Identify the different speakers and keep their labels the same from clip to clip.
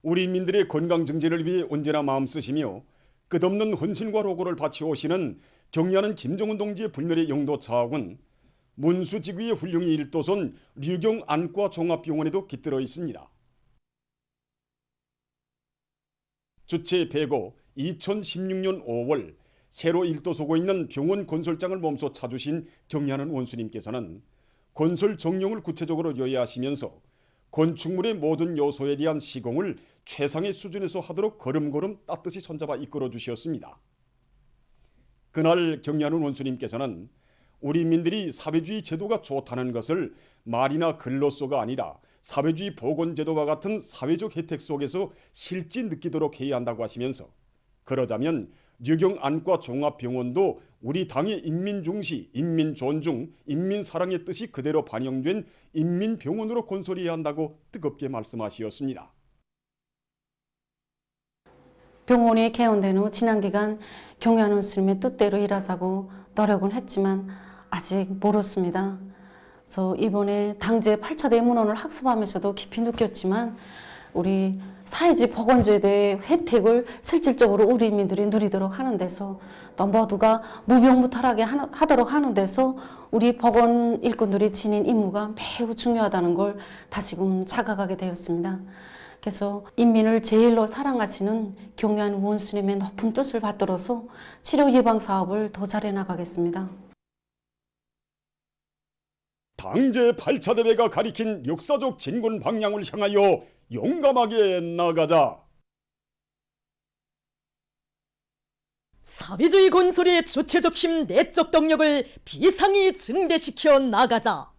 Speaker 1: 우리 민들의 건강 증진을 위해 언제나 마음 쓰시며 끝없는 헌신과 로고를 바치오시는 경리하는 김정은 동지의 불멸의 영도 차학은 문수지구의 훌륭히 일도선 류경 안과 종합병원에도 깃들어 있습니다. 주체 배고 2016년 5월 새로 일도서고 있는 병원 건설장을 몸소 찾으신 경리하는 원수님께서는 건설 정령을 구체적으로 요약하시면서 건축물의 모든 요소에 대한 시공을 최상의 수준에서 하도록 걸음걸음 따뜻이 손잡아 이끌어 주셨습니다. 그날 경리하는 원수님께서는 우리 민들이 사회주의 제도가 좋다는 것을 말이나 글로서가 아니라 사회주의 보건제도와 같은 사회적 혜택 속에서 실제 느끼도록 해야 한다고 하시면서 그러자면 류경 안과 종합병원도 우리 당의 인민중시, 인민존중, 인민사랑의 뜻이 그대로 반영된 인민병원으로 건설해야 한다고 뜨겁게 말씀하셨습니다.
Speaker 2: 병원이 개원된 후 지난 기간 경리하는 스님의 뜻대로 일하자고 노력은 했지만 아직 멀었습니다. 그래서 이번에 당제 8차 대문헌을 학습하면서도 깊이 느꼈지만 우리 사회주의 보건제도의 혜택을 실질적으로 우리 민들이 누리도록 하는 데서 또 모두가 무병무탈하게 하도록 하는 데서 우리 보건 일꾼들이 지닌 임무가 매우 중요하다는 걸 다시금 자각하게 되었습니다. 그래서 인민을 제일로 사랑하시는 경리한 원스님의 높은 뜻을 받들어서 치료 예방 사업을 더 잘해 나가겠습니다.
Speaker 1: 당제 8차 대회가 가리킨 역사적 진군 방향을 향하여 용감하게 나가자.
Speaker 3: 사회주의 건설의 주체적 힘, 내적 동력을 비상히 증대시켜 나가자.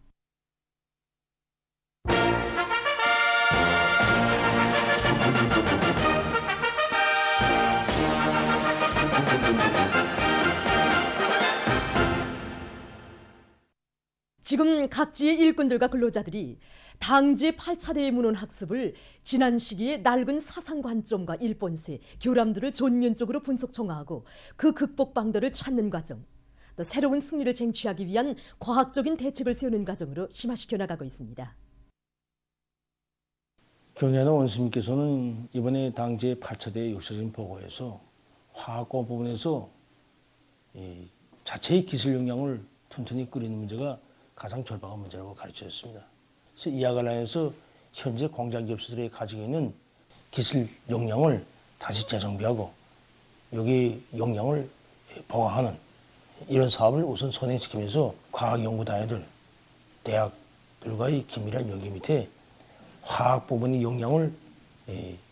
Speaker 3: 지금 각지의 일꾼들과 근로자들이 당제 8차 대회 문헌 학습을 지난 시기의 낡은 사상 관점과 일본세, 교람들을 전면적으로 분석 정화하고 그 극복 방도를 찾는 과정, 또 새로운 승리를 쟁취하기 위한 과학적인 대책을 세우는 과정으로 심화시켜 나가고 있습니다.
Speaker 4: 경리하는 원스님께서는 이번에 당제 8차 대회 역사적인 보고에서 화학과 부분에서 자체의 기술 역량을 튼튼히 끌이는 문제가 가장 절박한 문제라고 가르쳐줬습니다. 그래서 이와 관련해서 현재 공장 기업체들이 가지고 있는 기술 역량을 다시 재정비하고 여기 역량을 보강하는 이런 사업을 우선 선행시키면서 과학연구단위들, 대학들과의 긴밀한 연계 밑에 화학 부분의 역량을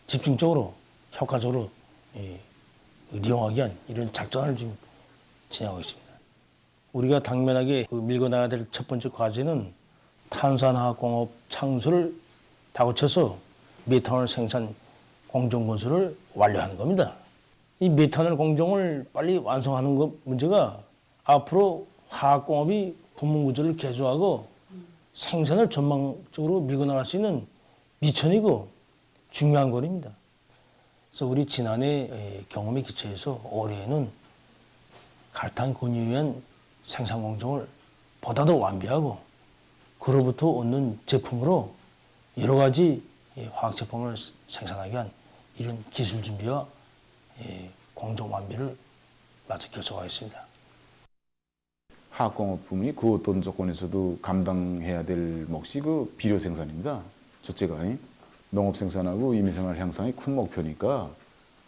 Speaker 4: 집중적으로 효과적으로 이용하기 위한 이런 작전을 지금 진행하고 있습니다. 우리가 당면하게 밀고 나가야 될 첫 번째 과제는 탄산화학공업 창수를 다고쳐서 메탄올 생산 공정 건설을 완료하는 겁니다. 이 메탄올 공정을 빨리 완성하는 것 문제가 앞으로 화학공업이 부문 구조를 개조하고 생산을 전망적으로 밀고 나갈 수 있는 미천이고 중요한 거리입니다. 그래서 우리 지난해 경험에 기초해서 올해에는 갈탄 권유에 의한 생산 공정을 보다 더 완비하고 그로부터 얻는 제품으로 여러 가지 화학 제품을 생산하기 위한 이런 기술 준비와 공정 완비를 마저 결정하겠습니다.
Speaker 5: 화학공업 부문이 그 어떤 조건에서도 감당해야 될 몫이 그 비료 생산입니다. 첫째가 농업 생산하고 임의생활 향상이 큰 목표니까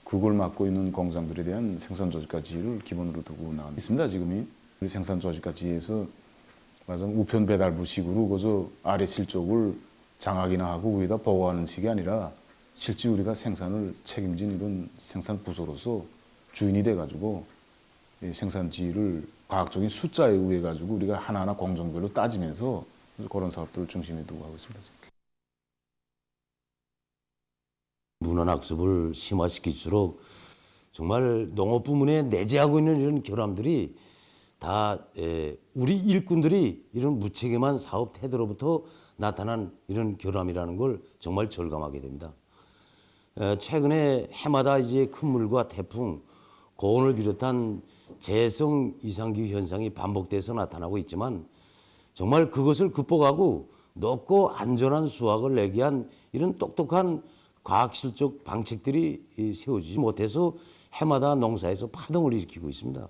Speaker 5: 그걸 맡고 있는 공장들에 대한 생산 조직화 지휘를 기본으로 두고 나가 있습니다. 지금이 생산 조직화 지휘에서 맞아 우편 배달부식으로 그저 아래 실적을 장악이나 하고 위에다 보고하는 식이 아니라 실제 우리가 생산을 책임진 이런 생산 부서로서 주인이 돼가지고 생산 지휘를 과학적인 숫자에 의해 가지고 우리가 하나하나 공정별로 따지면서 그런 사업들을 중심에 두고 하고 있습니다.
Speaker 6: 문헌학습을 심화시킬수록 정말 농업 부문에 내재하고 있는 이런 결함들이 다 우리 일꾼들이 이런 무책임한 사업 태도로부터 나타난 이런 결함이라는 걸 정말 절감하게 됩니다. 최근에 해마다 이제 큰 물과 태풍, 고온을 비롯한 재해성 이상기후 현상이 반복돼서 나타나고 있지만 정말 그것을 극복하고 높고 안전한 수확을 내기 위한 이런 똑똑한 과학기술적 방책들이 세워지지 못해서 해마다 농사에서 파동을 일으키고 있습니다.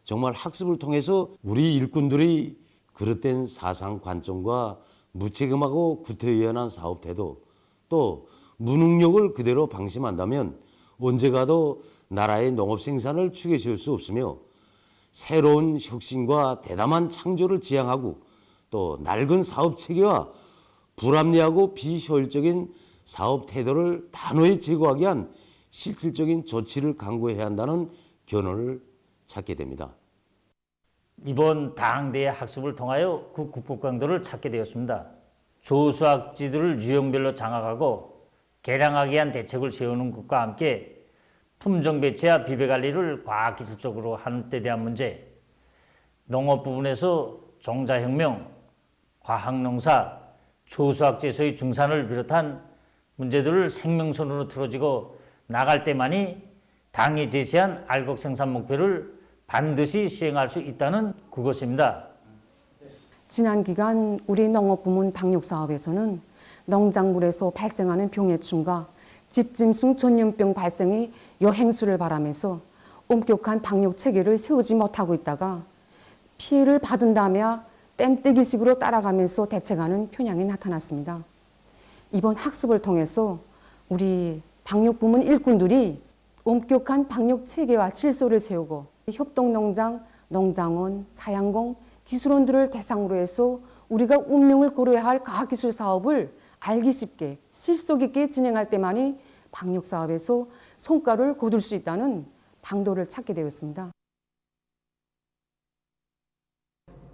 Speaker 6: 정말 학습을 통해서 우리 일꾼들의 그릇된 사상 관점과 무책임하고 구태의연한 사업 태도, 또 무능력을 그대로 방심한다면 언제 가도 나라의 농업 생산을 추게 세울 수 없으며 새로운 혁신과 대담한 창조를 지향하고 또 낡은 사업 체계와 불합리하고 비효율적인 사업 태도를 단호히 제거하기 위한 실질적인 조치를 강구해야 한다는 견해를 찾게 됩니다.
Speaker 7: 이번 당대의 학습을 통하여 그 국법 강도를 찾게 되었습니다. 조수학지들을 유형별로 장악하고 개량하기 위한 대책을 세우는 것과 함께 품종 배치와 비배 관리를 과학기술적으로 하는 데 대한 문제, 농업 부분에서 종자혁명, 과학농사, 조수학제소의 중산을 비롯한 문제들을 생명선으로 틀어지고 나갈 때만이 당이 제시한 알곡 생산 목표를 반드시 수행할 수 있다는 그것입니다.
Speaker 8: 지난 기간 우리 농업부문 방역사업에서는 농작물에서 발생하는 병해충과 집짐승 전염병 발생이 여행수를 바라면서 엄격한 방역 체계를 세우지 못하고 있다가 피해를 받은다며 땜때기식으로 따라가면서 대책하는 편향이 나타났습니다. 이번 학습을 통해서 우리 방역부문 일꾼들이 엄격한 방역 체계와 질서를 세우고 협동농장, 농장원, 사양공, 기술원들을 대상으로 해서 우리가 운명을 걸어야 할 과학기술 사업을 알기 쉽게 실속 있게 진행할 때만이 방역 사업에서 성과를 거둘 수 있다는 방도를 찾게 되었습니다.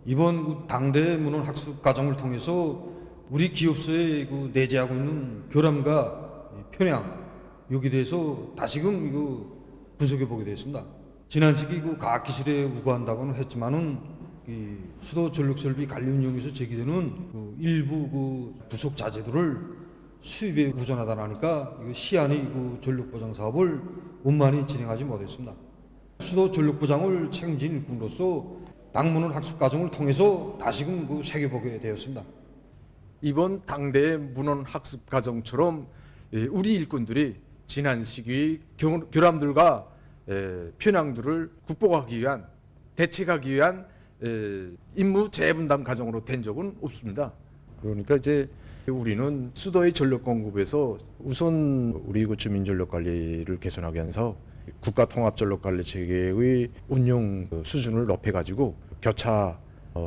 Speaker 9: 이번 당대 문헌 학습 과정을 통해서 우리 기업소에 내재하고 있는 결함과 편향 여기에 대해서 다시금 분석해 보게 되었습니다. 지난 시기 과학기술에 우거한다고는 했지만은 수도 전력설비 관리 운영에서 제기되는 일부 부속 자재들을 수입에 의존하다 보니까 시안의 전력 보장 사업을 원만히 진행하지 못했습니다. 수도 전력 보장을 책임진 일꾼으로서 당문헌 학습 과정을 통해서 다시금 새겨보게 되었습니다.
Speaker 10: 이번 당대의 문헌 학습 과정처럼 우리 일꾼들이 지난 시기의 결함들과 편향들을 극복하기 위한 대책하기 위한 임무 재분담 과정으로 된 적은 없습니다. 그러니까 이제 우리는 수도의 전력 공급에서 우선 우리 주민 전력 관리를 개선하기 위해서 국가 통합 전력 관리 체계의 운영 수준을 높여 가지고 교차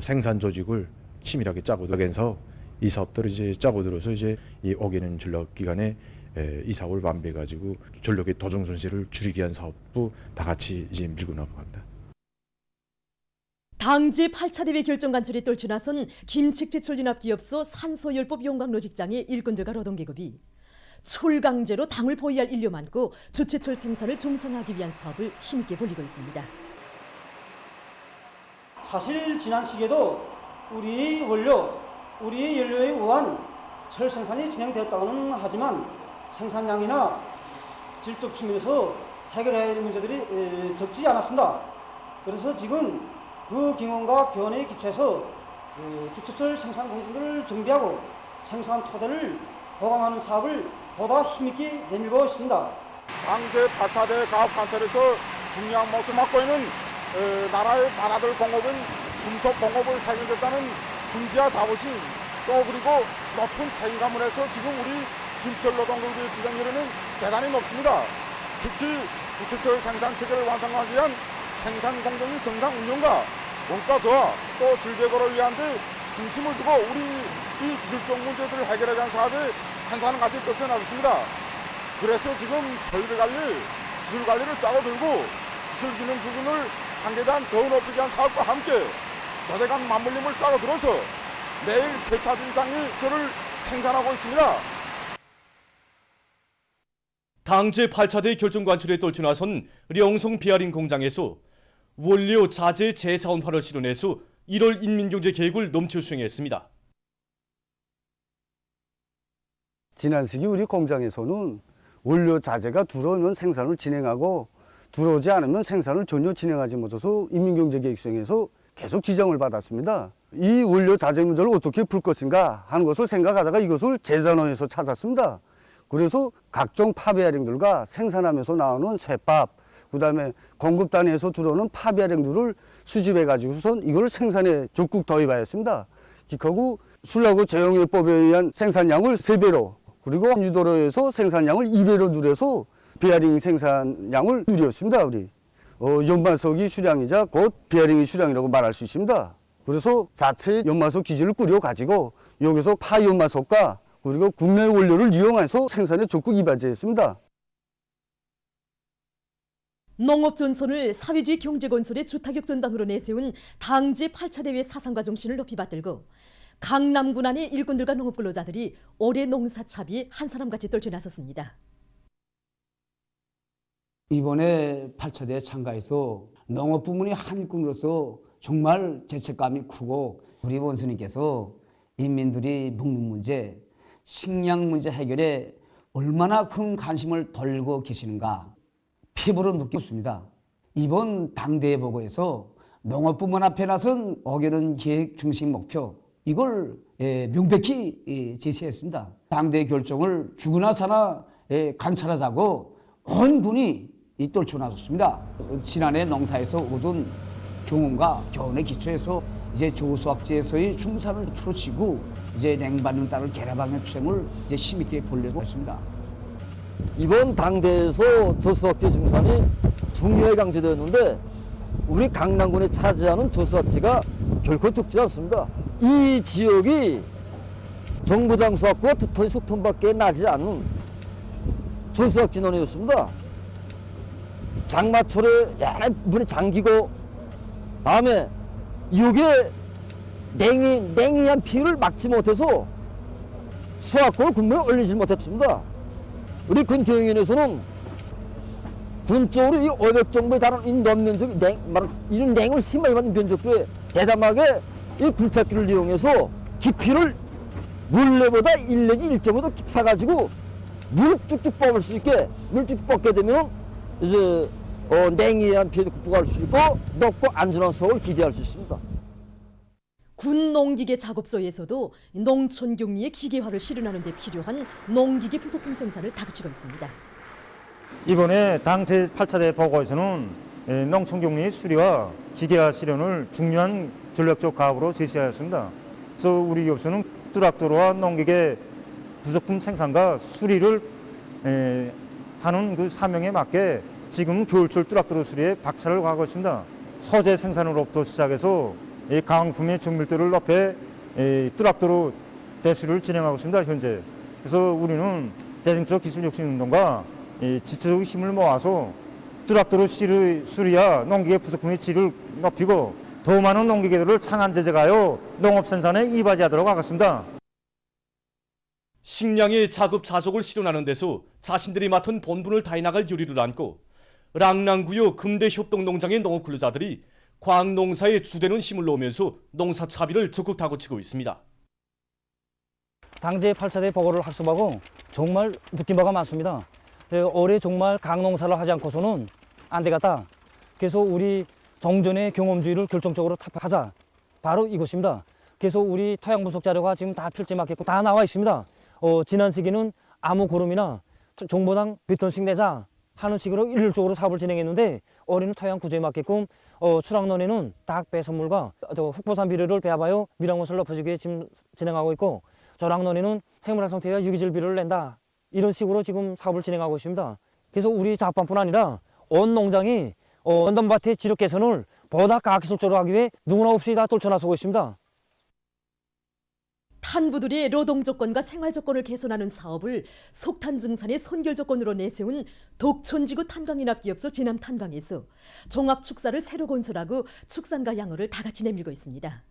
Speaker 10: 생산 조직을 치밀하게 짜고 들어서 이 사업들을 이제 짜고 들어서 이제 이 어기는 전력 기간에 이 사업을 완비해 가지고 전력의 도정 손실을 줄이기 위한 사업도 다 같이 이제 밀고 나갑니다.
Speaker 3: 당제 8차 대회 결정 관철에 떨쳐 나선 김책제철연합기업소 산소열법 용광로 직장의 일꾼들과 노동계급이 철강제로 당을 보유할 인류 많고 주체철 생산을 정상화하기 위한 사업을 힘있게 벌이고 있습니다.
Speaker 11: 사실 지난 시기에도 우리 연료에 의한 철 생산이 진행되었다고는 하지만 생산량이나 질적 측면에서 해결해야 할 문제들이 적지 않았습니다. 그래서 지금 그 경험과 교훈에 기초해서 주체철 생산 공급을 정비하고 생산 토대를 보강하는 사업을 보다 힘있게 내밀고 있습니다.
Speaker 12: 당제 8차 대회 가업 관철에서 중요한 몫을 맡고 있는 나라의 바다들 공업은 금속 공업을 책임졌다는 군지와 자부심 또 그리고 높은 책임감을 해서 지금 우리 김철 노동조합의 주장률은 대단히 높습니다. 특히 주체철 생산 체계를 완성하기 위한 생산 공정의 정상 운영과 원가 저하 또 질재고를 위한 데 중심을 두고 우리 이 기술적 문제들을 해결하기 위한 사업에 한산을 같이 떨쳐나갔습니다. 그래서 지금 설비 관리, 기술 관리를 짜고 들고 기술 기능 수준을 한계단 더 높이기 위한 사업과 함께 거대한 맞물림을 짜고 들어서 매일 3차지 이상의 철을 생산하고 있습니다.
Speaker 13: 당제 8차 대회 결정 관철에 떨쳐 나선 령성 비아린 공장에서 원료 자재 재자원화를 실현해서 1월 인민경제 계획을 넘쳐 수행했습니다.
Speaker 14: 지난 시기 우리 공장에서는 원료 자재가 들어오면 생산을 진행하고 들어오지 않으면 생산을 전혀 진행하지 못해서 인민경제계획 수행에서 계속 지정을 받았습니다. 이 원료 자재 문제를 어떻게 풀 것인가 하는 것을 생각하다가 이것을 재산원에서 찾았습니다. 그래서 각종 팝이아링들과 생산하면서 나오는 쇠밥, 그다음에 공급 단위에서 들어오는 팝이아링들을 수집해 가지고선 이걸 생산에 적극 도입하였습니다. 기하고 술하고 제형요법에 의한 생산량을 3배로, 그리고 유도로에서 생산량을 2배로 늘려서 비아링 생산량을 늘렸습니다. 우리 연마석이 수량이자 곧 비아링이 수량이라고 말할 수 있습니다. 그래서 자체 연마석 기지를 꾸려 가지고 여기서 파 연마석과 그리고 국내 원료를 이용해서 생산에 적극 이바지했습니다.
Speaker 3: 농업전선을 사회주의 경제건설의 주타격 전당으로 내세운 당 제8차 대회 사상과 정신을 높이 받들고 강남군 안의 일꾼들과 농업근로자들이 올해 농사차비에 한 사람같이 떨쳐 나섰습니다.
Speaker 15: 이번에 8차 대회 참가해서 농업 부문의 한 일꾼으로서 정말 죄책감이 크고, 우리 원수님께서 인민들이 먹는 문제, 식량 문제 해결에 얼마나 큰 관심을 돌리고 계시는가 피부로 느꼈습니다. 이번 당대회 보고에서 농업 부문 앞에 나선 어겨는 계획 중심 목표, 이걸 명백히 제시했습니다. 당대회 결정을 죽으나 사나 관찰하자고 온 군이 떨쳐 나섰습니다. 지난해 농사에서 얻은 경험과 교훈에 기초해서 이제 조수학지에서의 충산을 풀어치고 이제 냉받는 땅을 개라방의 투쟁을 이제 힘있게 벌려고 했습니다.
Speaker 16: 이번 당대에서 저수학지 증산이 중요하게 강조되었는데 우리 강남군이 차지하는 저수학지가 결코 적지 않습니다. 이 지역이 정부당 수학과 두터니 속톤밖에 나지 않은 저수학지 논이었습니다. 장마철에 물이 잠기고 다음에 여기에 냉이한 피해를 막지 못해서 수확권을 국내에 올리지 못했습니다. 우리 군 경영위원회에서는 군적으로 이 500 정도에 달하는 넘면적이 이런 냉을 심하게 받는 면적들에 대담하게 이 굴착기를 이용해서 깊이를 물레보다 1 내지 1.5도 깊이 파가지고 물 쭉쭉 뽑을 수 있게, 물 쭉쭉 뽑게 되면 이제 냉이에 대한 피해도 극복할 수 있고 높고 안전한 수확을 기대할 수 있습니다.
Speaker 3: 군 농기계 작업소에서도 농촌 격리의 기계화를 실현하는 데 필요한 농기계 부속품 생산을 다그치고 있습니다.
Speaker 17: 이번에 당 제8차 대회 보고에서는 농촌 격리 수리와 기계화 실현을 중요한 전략적 가업으로 제시하였습니다. 그래서 우리 기업소는 트랙터와 농기계 부속품 생산과 수리를 하는 그 사명에 맞게 지금 겨울철 트랙터 수리에 박차를 가하고 있습니다. 소재 생산으로부터 시작해서 이 가공품의 정밀도를 높여 트랙터로 대수리를 진행하고 있습니다. 현재. 그래서 우리는 대중적 기술 혁신 운동과 지체적 힘을 모아서 트랙터로 수리와 농기계 부속품의 질을 높이고 더 많은 농기계들을 창안 제작하여 농업 생산에 이바지하도록 하겠습니다.
Speaker 13: 식량의 자급자족을 실현하는 데서 자신들이 맡은 본분을 다해 나갈 요리를 안고 랑랑구요 금대협동농장의 농업근로자들이 광농사에 주되는 힘을 놓으면서 농사 차비를 적극 다그치고 있습니다.
Speaker 18: 당제 8차 대회 보고를 학습하고 정말 느낀 바가 많습니다. 올해 정말 강농사를 하지 않고서는 안 되겠다. 그래서 우리 정전의 경험주의를 결정적으로 타파하자. 바로 이것입니다. 그래서 우리 토양 분석 자료가 지금 다 필지 맞게끔 다 나와 있습니다. 지난 시기는 아무 고름이나 정보당 몇 톤씩 내자 하는 식으로 일률적으로 사업을 진행했는데 올해는 토양 구조에 맞게끔 추락논에는 닭 배선물과 흑보산 비료를 배합하여 밀양원수를 높여주기 위해 지금 진행하고 있고, 조락논에는 생물학 상태와 유기질 비료를 낸다. 이런 식으로 지금 사업을 진행하고 있습니다. 그래서 우리 작업반뿐 아니라 온 농장이 원단밭의 지력 개선을 보다 과학기술적으로 하기 위해 누구나 없이 다 떨쳐나서고 있습니다.
Speaker 3: 탄부들의 노동 조건과 생활 조건을 개선하는 사업을 속탄 증산의 선결 조건으로 내세운 독촌지구 탄광인합기업소 제남탄광에서 종합축사를 새로 건설하고 축산과 양호를 다 같이 내밀고 있습니다.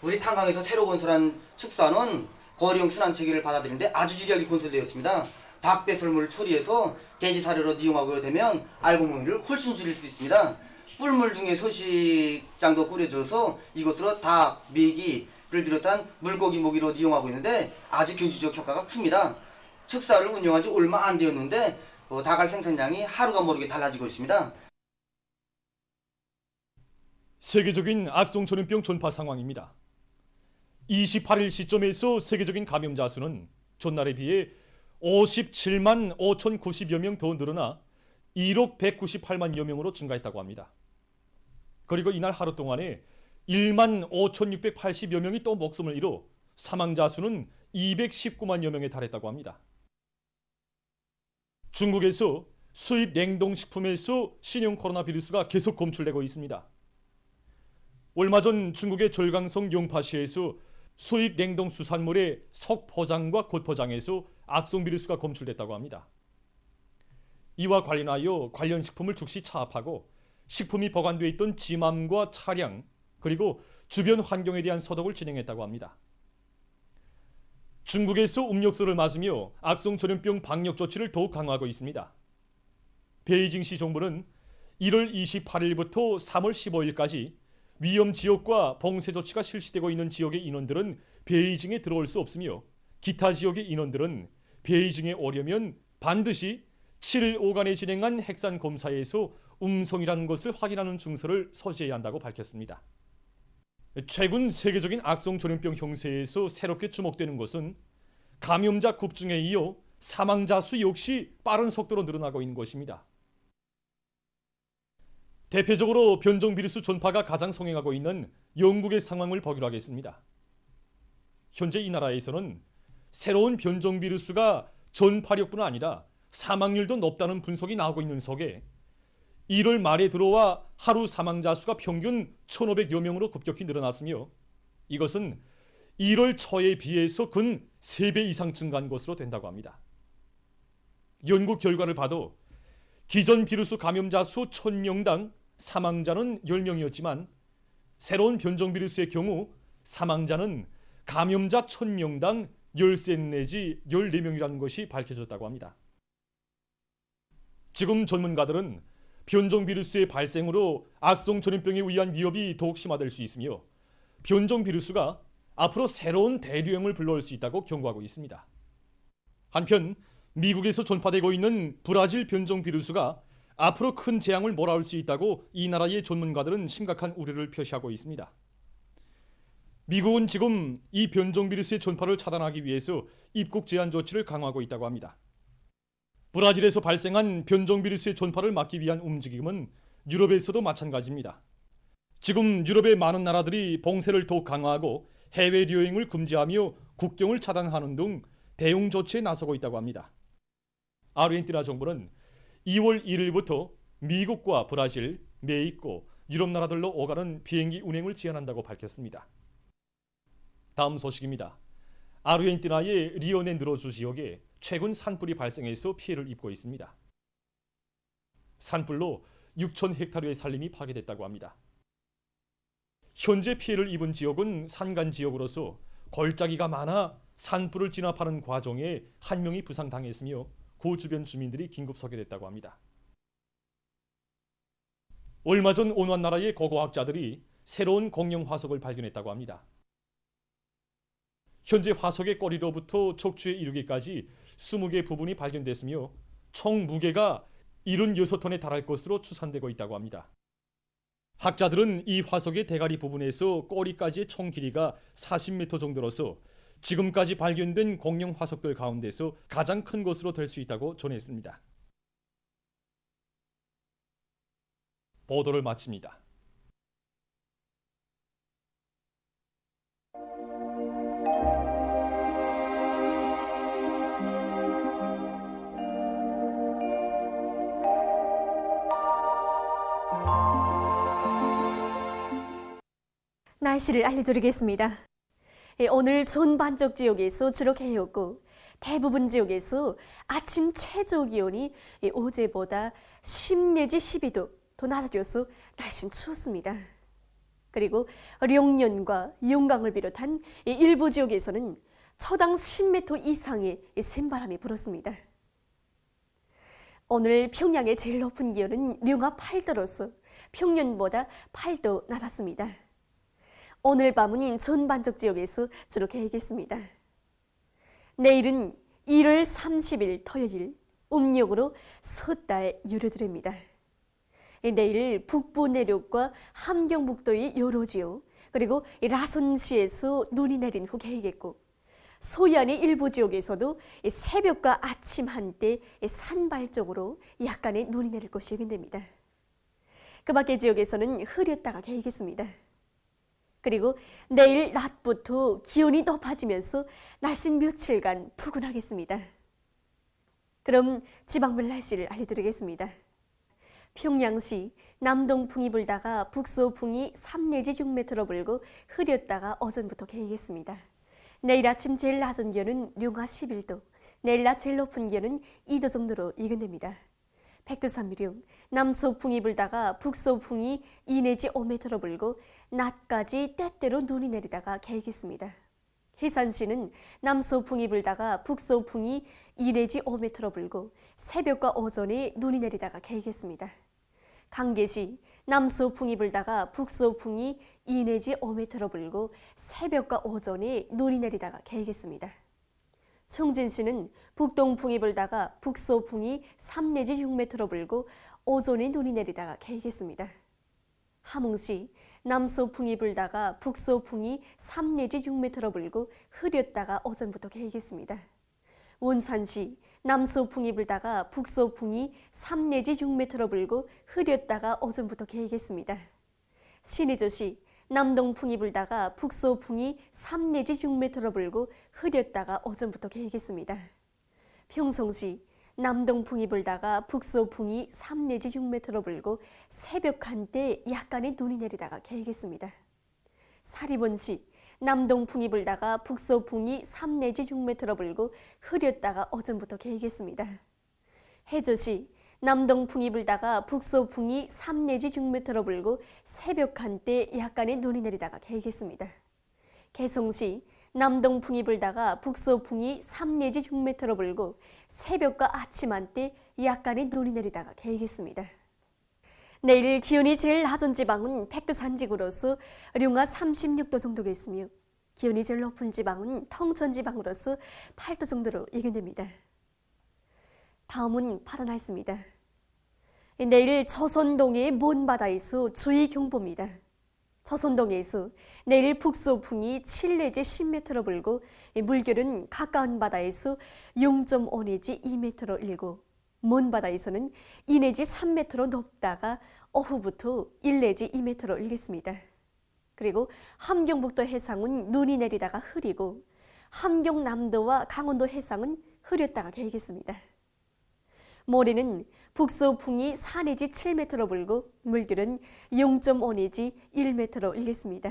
Speaker 19: 우리 탄광에서 새로 건설한 축사는 고리용 순환 체계를 받아들이는데 아주 유리하게 건설되었습니다. 닭 배설물을 처리해서 돼지 사료로 이용하게 되면 알고모니를 훨씬 줄일 수 있습니다. 뿔물 중에 소식장도 꾸려져서 이것으로 닭, 메기를 비롯한 물고기 모기로 이용하고 있는데 아주 경제적 효과가 큽니다. 축사를 운영한 지 얼마 안 되었는데 닭알 생산량이 하루가 모르게 달라지고 있습니다.
Speaker 13: 세계적인 악성전염병 전파 상황입니다. 28일 시점에서 세계적인 감염자 수는 전날에 비해 57만 5,090여 명 더 늘어나 1억 198만여 명으로 증가했다고 합니다. 그리고 이날 하루 동안에 1만 5,680여 명이 또 목숨을 잃어 사망자 수는 219만여 명에 달했다고 합니다. 중국에서 수입 냉동식품에서 신형 코로나 바이러스가 계속 검출되고 있습니다. 얼마 전 중국의 절강성 용파시에서 수입 냉동 수산물의 석포장과 겉포장에서 악성 바이러스가 검출됐다고 합니다. 이와 관련하여 관련 식품을 즉시 차압하고 식품이 보관되어 있던 지맘과 차량 그리고 주변 환경에 대한 소독을 진행했다고 합니다. 중국에서 음력설을 맞으며 악성 전염병 방역 조치를 더욱 강화하고 있습니다. 베이징시 정부는 1월 28일부터 3월 15일까지 위험 지역과 봉쇄 조치가 실시되고 있는 지역의 인원들은 베이징에 들어올 수 없으며 기타 지역의 인원들은 베이징에 오려면 반드시 7일 오간에 진행한 핵산 검사에서 음성이라는 것을 확인하는 증서를 서지해야 한다고 밝혔습니다. 최근 세계적인 악성 전염병 형세에서 새롭게 주목되는 것은 감염자 급증에 이어 사망자 수 역시 빠른 속도로 늘어나고 있는 것입니다. 대표적으로 변종 바이러스 전파가 가장 성행하고 있는 영국의 상황을 보기로 하겠습니다. 현재 이 나라에서는 새로운 변종 바이러스가 전파력뿐 아니라 사망률도 높다는 분석이 나오고 있는 속에 1월 말에 들어와 하루 사망자 수가 평균 1,500여 명으로 급격히 늘어났으며 이것은 1월 초에 비해서 근 3배 이상 증가한 것으로 된다고 합니다. 연구 결과를 봐도 기존 바이러스 감염자 수 1,000명당 사망자는 10명이었지만 새로운 변종 바이러스의 경우 사망자는 감염자 1,000명당 13 내지 14명이라는 것이 밝혀졌다고 합니다. 지금 전문가들은 변종 바이러스의 발생으로 악성 전염병에 의한 위협이 더욱 심화될 수 있으며 변종 바이러스가 앞으로 새로운 대류행을 불러올 수 있다고 경고하고 있습니다. 한편 미국에서 전파되고 있는 브라질 변종 바이러스가 앞으로 큰 재앙을 몰아올 수 있다고 이 나라의 전문가들은 심각한 우려를 표시하고 있습니다. 미국은 지금 이 변종 바이러스의 전파를 차단하기 위해서 입국 제한 조치를 강화하고 있다고 합니다. 브라질에서 발생한 변종 바이러스의 전파를 막기 위한 움직임은 유럽에서도 마찬가지입니다. 지금 유럽의 많은 나라들이 봉쇄를 더욱 강화하고 해외 여행을 금지하며 국경을 차단하는 등 대응 조치에 나서고 있다고 합니다. 아르헨티나 정부는 2월 1일부터 미국과 브라질, 멕시코, 유럽 나라들로 오가는 비행기 운행을 제한한다고 밝혔습니다. 다음 소식입니다. 아르헨티나의 리오네그로주 지역에 최근 산불이 발생해서 피해를 입고 있습니다. 산불로 6,000헥타르의 산림이 파괴됐다고 합니다. 현재 피해를 입은 지역은 산간 지역으로서 골짜기가 많아 산불을 진압하는 과정에 한 명이 부상당했으며 그 주변 주민들이 긴급 소개됐다고 합니다. 얼마 전 어느 한 나라의 고고학자들이 새로운 공룡 화석을 발견했다고 합니다. 현재 화석의 꼬리로부터 척추에 이르기까지 20개 부분이 발견됐으며 총 무게가 76톤에 달할 것으로 추산되고 있다고 합니다. 학자들은 이 화석의 대가리 부분에서 꼬리까지의 총 길이가 40m 정도로서 지금까지 발견된 공룡 화석들 가운데서 가장 큰 것으로 될 수 있다고 전했습니다. 보도를 마칩니다.
Speaker 20: 날씨를 알려드리겠습니다. 오늘 전반적 지역에서 주로 해였고 대부분 지역에서 아침 최저 기온이 어제보다 10 내지 12도 더 낮아져서 날씨는 추웠습니다. 그리고 령년과 용강을 비롯한 일부 지역에서는 초당 10m 이상의 샘바람이 불었습니다. 오늘 평양의 제일 높은 기온은 령하 8도로서 평년보다 8도 낮았습니다. 오늘 밤은 전반적 지역에서 주로 개겠습니다. 내일은 1월 30일 토요일 음력으로 섣달 유료드립니다. 내일 북부 내륙과 함경북도의 여러 지역 그리고 라선시에서 눈이 내린 후 개겠고 소해안의 일부 지역에서도 새벽과 아침 한때 산발 쪽으로 약간의 눈이 내릴 것이 예견됩니다. 그 밖의 지역에서는 흐렸다가 개겠습니다. 그리고 내일 낮부터 기온이 높아지면서 날씨는 며칠간 푸근하겠습니다. 그럼 지방별 날씨를 알려드리겠습니다. 평양시 남동풍이 불다가 북서풍이 3 내지 6m로 불고 흐렸다가 어전부터 개겠습니다. 내일 아침 제일 낮은 기온은 룡화 11도, 내일 낮 제일 높은 기온은 2도 정도로 예견됩니다. 백두산미령 남서풍이 불다가 북서풍이 2 내지 5m로 불고 낮까지 때때로 눈이 내리다가 개겠습니다. 해산시는 남서풍이 불다가 북서풍이 2 내지 5m로 불고 새벽과 오전에 눈이 내리다가 개겠습니다. 강계시 남서풍이 불다가 북서풍이 2 내지 5m로 불고 새벽과 오전에 눈이 내리다가 개겠습니다. 청진시는 북동풍이 불다가 북서풍이 3 내지 6m로 불고 오전에 눈이 내리다가 개겠습니다. 함흥시 남서풍이 불다가 북서풍이 3 내지 6m로 불고 흐렸다가 오전부터 개겠습니다. 원산시 남서풍이 불다가 북서풍이 3 내지 6m로 불고 흐렸다가 오전부터 개겠습니다. 신의조시 남동풍이 불다가 북서풍이 3 내지 6m로 불고 흐렸다가 오전부터 개겠습니다. 평성시 남동풍이 불다가 북서풍이 3 내지 6m로 불고 새벽 한때 약간의 눈이 내리다가 개겠습니다. 사리본시 남동풍이 불다가 북서풍이 3 내지 6m로 불고 흐렸다가 오전부터 개겠습니다. 해조시 남동풍이 불다가 북서풍이 3 내지 6m로 불고 새벽 한때 약간의 눈이 내리다가 개겠습니다. 개성시 남동풍이 불다가 북서풍이 3 내지 6m로 불고 새벽과 아침 한때 약간의 눈이 내리다가 개겠습니다. 내일 기온이 제일 낮은 지방은 백두산지구로서 룡화 36도 정도겠으며 기온이 제일 높은 지방은 통천지방으로서 8도 정도로 예견됩니다. 다음은 바다 날씨입니다. 내일 조선동해의 먼바다에서 주의경보입니다. 조선동해에서 내일 북서풍이 7 내지 10m로 불고 물결은 가까운 바다에서 0.5 내지 2m로 일고 먼 바다에서는 2 내지 3m로 높다가 오후부터 1 내지 2m로 일겠습니다. 그리고 함경북도 해상은 눈이 내리다가 흐리고 함경남도와 강원도 해상은 흐렸다가 개겠습니다. 모레는 북서풍이 4 내지 7m로 불고 물결은 0.5 내지 1m로 일겠습니다.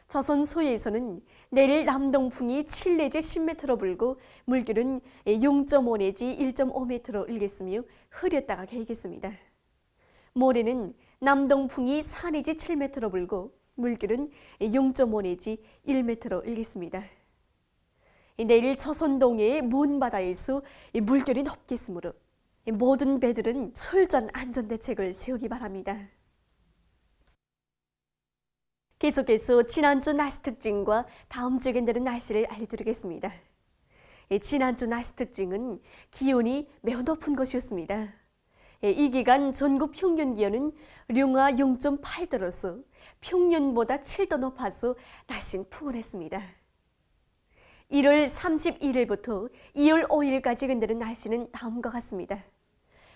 Speaker 20: 조선 소해에서는 내일 남동풍이 7 내지 10m로 불고 물결은 0.5 내지 1.5m로 일겠으며 흐렸다가 개겠습니다. 모레는 남동풍이 4 내지 7m로 불고 물결은 0.5 내지 1m로 일겠습니다. 내일 조선동해의 먼 바다에서 물결이 높겠으므로 모든 배들은 철저한 안전대책을 세우기 바랍니다. 계속해서 지난주 날씨 특징과 다음 주에 내는 날씨를 알려드리겠습니다. 지난주 날씨 특징은 기온이 매우 높은 것이었습니다. 이 기간 전국 평균 기온은 룡화 0.8도로서 평년보다 7도 높아서 날씨는 푸근했습니다. 1월 31일부터 2월 5일까지 근대는 날씨는 다음과 같습니다.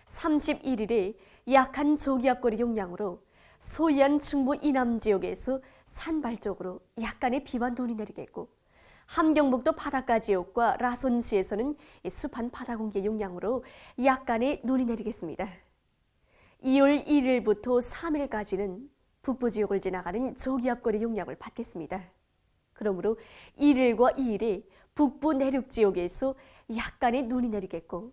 Speaker 20: 31일에 약한 저기압골의 영향으로 소해안 중부 이남 지역에서 산발 쪽으로 약간의 비와 눈이 내리겠고 함경북도 바닷가 지역과 라손시에서는 습한 바다 공기의 영향으로 약간의 눈이 내리겠습니다. 2월 1일부터 3일까지는 북부 지역을 지나가는 저기압골의 영향을 받겠습니다. 그러므로 1일과 2일에 북부 내륙 지역에서 약간의 눈이 내리겠고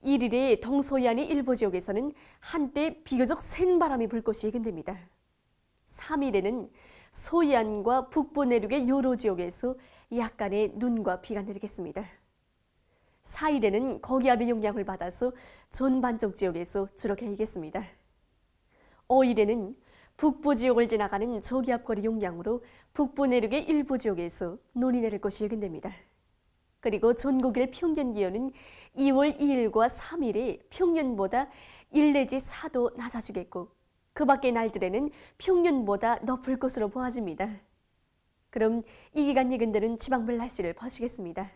Speaker 20: 1일에 동서해안의 일부 지역에서는 한때 비교적 센 바람이 불 것이 예견됩니다. 3일에는 서해안과 북부 내륙의 여러 지역에서 약간의 눈과 비가 내리겠습니다. 4일에는 고기압의 영향을 받아서 전반적 지역에서 주로 개이겠습니다. 5일에는 북부 지역을 지나가는 저기압골의 영향으로 북부 내륙의 일부 지역에서 눈이 내릴 것이 예견됩니다. 그리고 전국일 평균 기온은 2월 2일과 3일에 평년보다 1 내지 4도 낮아지겠고 그 밖의 날들에는 평년보다 높을 것으로 보아집니다. 그럼 이 기간 예근되는 지방별 날씨를 보시겠습니다.